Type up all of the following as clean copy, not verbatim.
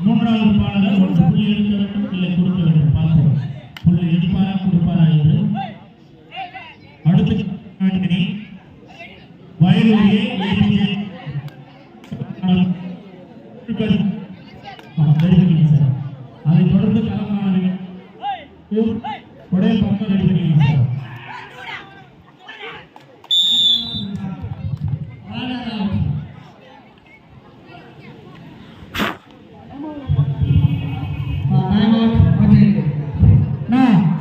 மூன்றாவது பாடலர் ஒரு புள்ளி எடுக்க வேண்டும், இல்லை கொடுக்க வேண்டும். பார்ப்போம், புள்ளி எடுப்பாரா கொடுப்பாரா என்று. அடுத்து வயலூரியே அதை தொடர்ந்து களமானவர்கள் உடைய பக்கம் ரெடி பண்ணிக்கிறீங்க.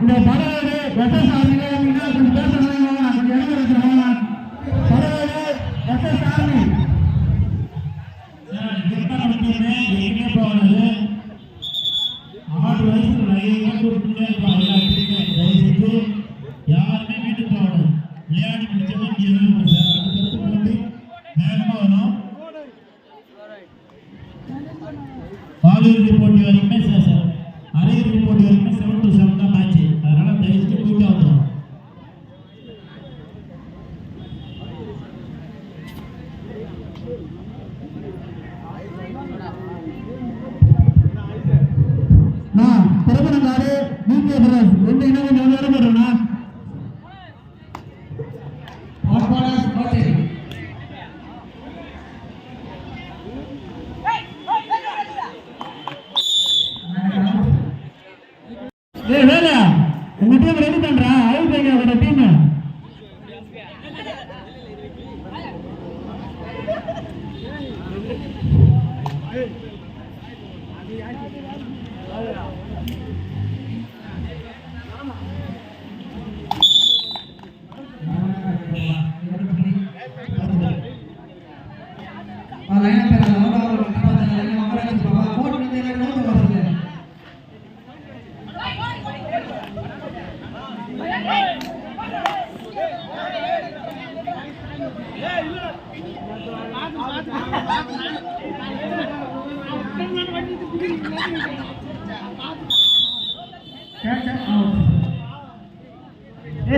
இந்த பறவை வெட்டசாமி கொஞ்சம் பேசுறாங்க, கொஞ்சம் இடம் இருக்கிறாங்க. பறவை வெட்டசாமி எங்கே போனது 6 வயசு தயவுசெய்து யாருமே வீட்டுக்கு போகணும். விளையாடி முடிச்சவங்க அடுத்தடுத்து போட்டு வேகமாக வரும். பாலிறுதி போட்டி வரைக்குமே அரையிறுதி போட்டி வரைக்குமே 7 to 7 தான் மேட்ச். அதனால தயவுசெய்து குயிக்காக வந்துடும். திருமணங்காடு நீங்க ரெண்டு இனம் கொஞ்சம் நேரம் வரும்னா வேலை உங்க டீம் ரெடி பண்றா. அழுப்பீங்க அவரோட டீம்.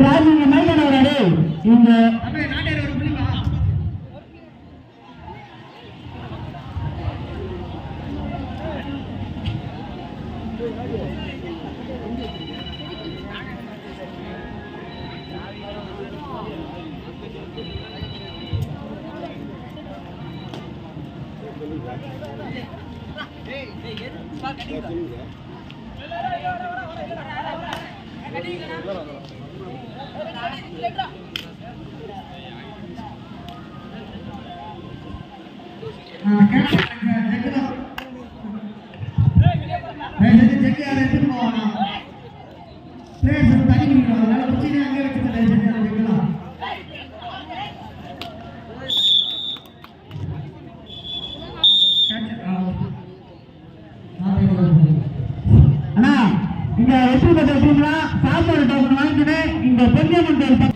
ராஜு இங்க மைதான வராரு. இவங்க நாட்டியார் ஒரு புள்ளிமா அண்ணா இங்க வெற்றி பெற்ற டீம்னா சாப்பாடு டோக்கன் வாங்கிட்டு இங்க பெரியமன் ஜெகலாம்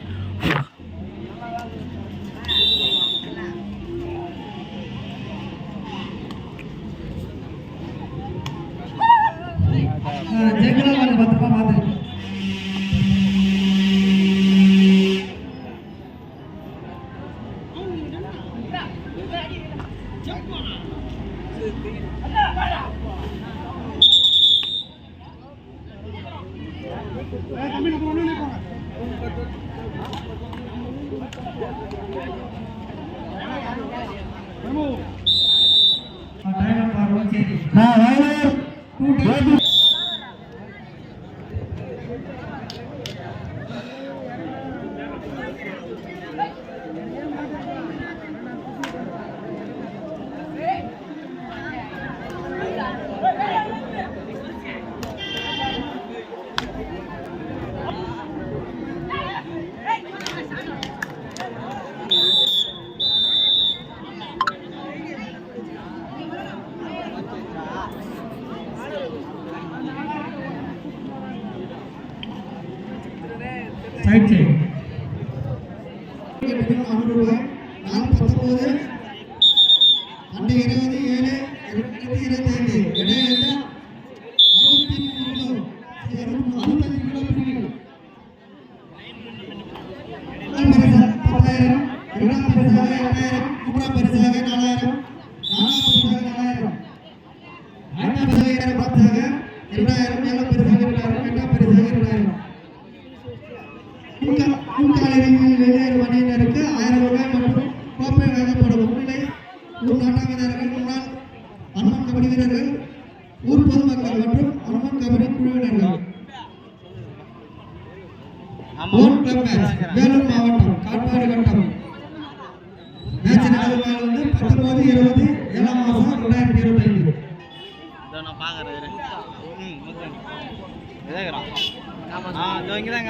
10 ரூபாய் மாத்து साइड से வெளியேறு அணியினருக்கு 1000 ரூபாய் மற்றும் கோப்பை வழங்கப்படும். முன்னிலை ஊர் நாட்டாமையாளர்கள், முன்னாள் அம்மன் கபடி வீரர்கள், ஊர் பொதுமக்கள் மற்றும் அம்மன் கபடி குழுவினர்கள். வேலூர் மாவட்டம் காட்பாடி வட்டம். மேட்ச் நடக்கும் வந்து 19/20 7ஆம் மாதம் 2025. நான் பாக்குறேன். இங்கதான்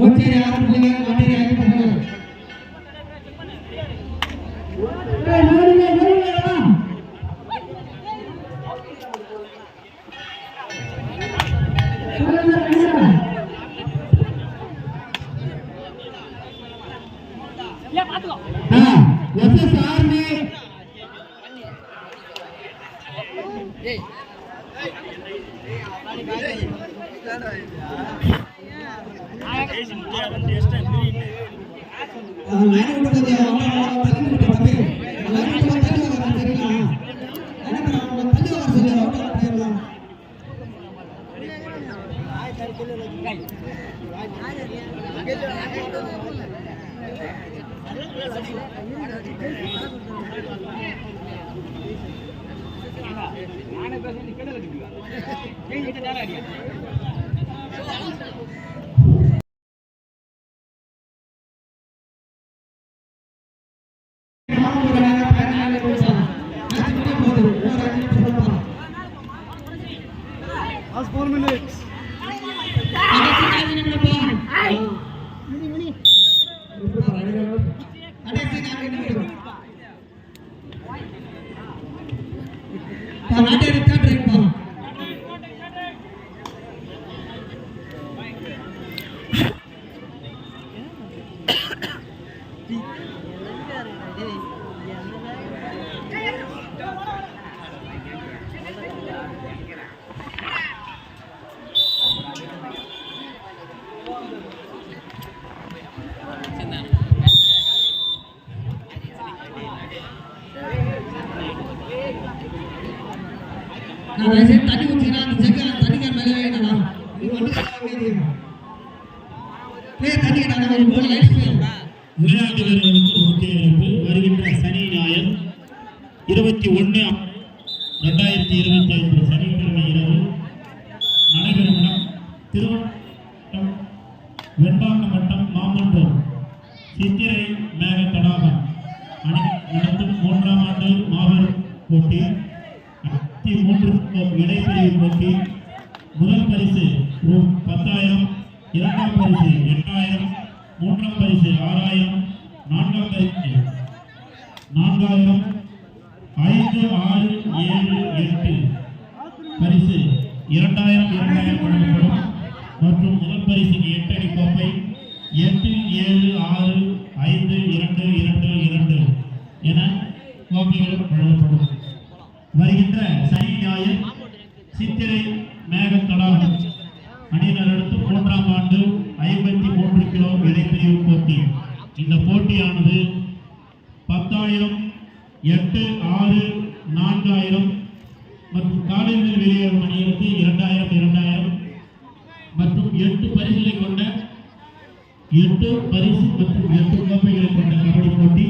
ஓச்சேரி ஆறு பிள்ளைகள் மாட்டேரி ஆகி பண்ணுங்க. Last 4 minutes. நான் தண்ணி ஊற்றினா அந்த ஜெக்க தண்ணிக்கார மேலே வேணும். பிளேயர் தட்டிக்கிட்டாங்க ஒரு கோல் லைட் பிளேயர். விளையாட்டு வீரர்களுக்கு முக்கிய அறிவிப்பு. வருகின்ற சனி ஞாயிறு 21/6/2025 சனிக்கிழமை இரவு நடைபெறும் இடம் திருவண்ணாமலை வெண்பாக்கம் வட்டம் மாமண்டூர் சித்திரை மேக தடாகம் அணி நடத்தும் 3ஆம் ஆண்டு மாபெரும் போட்டி 53 இடைப்பிரிவு போட்டி. முதல் பரிசு ரூ. 10,000, இரண்டாம் பரிசு 8,000, மூன்றாம் பரிசு 6,000, நான்காம் பரிசு 4,000, 5, 6, 7, 8 பரிசு 2,000 வழங்கப்படும். மற்றும் முதல் பரிசுக்கு 8 அடி கோப்பை 8, 7, 6, 5, 2, 2, 2 என கோப்பைகள் வழங்கப்படும். வருகின்ற சனி ஞாயிறு சித்திரை மேக தடாகம் அணியினர் அடுத்து 3ஆம் ஆண்டு 53 கிலோ இடைப்பிரிவு போட்டி. இந்த போட்டியானது 10,000, 8, 6, 4,000 மற்றும் காலையில் வெளியேறும் அணிகளுக்கு 2,000, 2,000 மற்றும் 8 பரிசுகளை கொண்ட 8 பரிசு மற்றும் 8 கோப்பைகளை கொண்ட கபடி போட்டி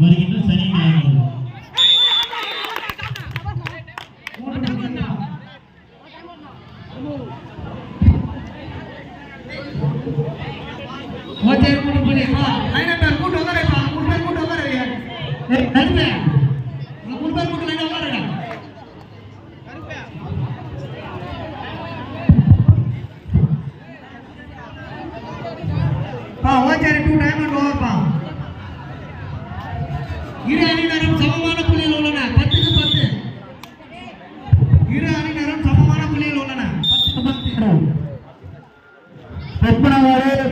வருகின்ற சனி ஞாயிறு. ஓச்சேரி கூட்டு போலிப்பா லைனா பேர் கூட்டு வந்தறேப்பா மூணு பேர் கூட்டு வந்தறே ஏய் கருப்பே நான் மூணு பேர் கூட்டு லைனா வந்தறே கருப்பே பா ஓச்சேரி 2 டைமண்ட் ஓவர்ப்பா. இரு அணியினரும் சமமான புள்ளியில் உள்ளன 10க்கு 10. இரு அணியினரும் சமமான புள்ளியில் உள்ளன 10க்கு 10. பத்மநாபர்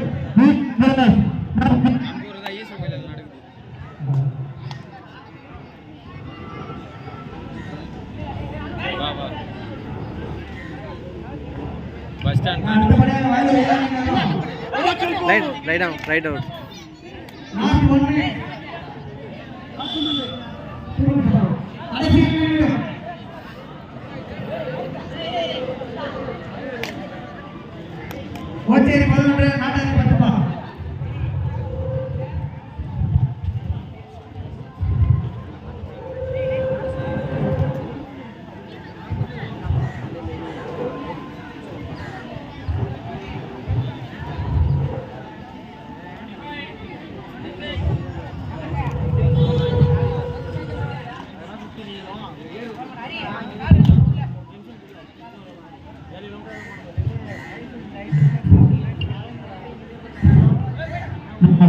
பஸ் ஸ்டாண்ட் அடுத்தபடியாக வயலூர் ரைட் டவுன் நாற்பது ஒன்று கடைசி நிமிடம். ஓச்சேரி 11 நாட்டாரி 10 பா.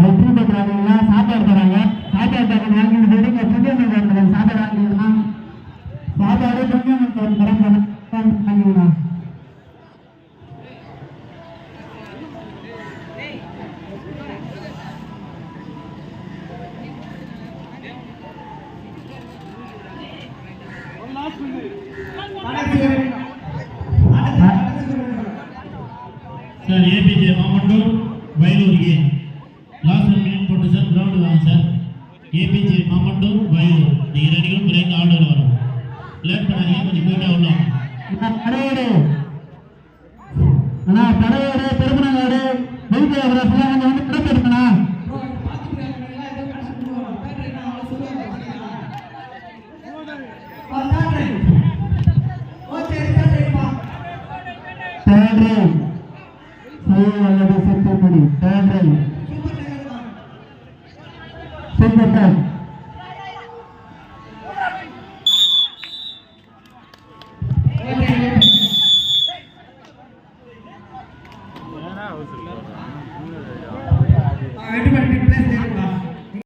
வெற்றி பெற்றாங்கன்னா சாப்பாடு தராங்க. சாப்பாடு தராங்க வாங்கி போடுங்க. புண்ணியம் சாப்பாடு வாங்கிங்கன்னா சாப்பாடு புண்ணியம் தரம் வாங்கிங்கன்னா sir APJ Mamandur Vayalur A last minute போட்டு சார் கிரவுண்டு வாங்க சார். ஏபிஜே மாமண்டூர் வயலூர் இந்த இரு அணிகளும் விரைந்து ஆர்டர் வரும். லேட் பண்ணாதீங்க, கொஞ்சம் போயிட்டே உள்ளோம். படையோடு அண்ணா படையோடு பெருமநாடு வெயிட் கொஞ்சம் வந்து கிடப்பிருக்கண்ணா. வெற்றி பெற்ற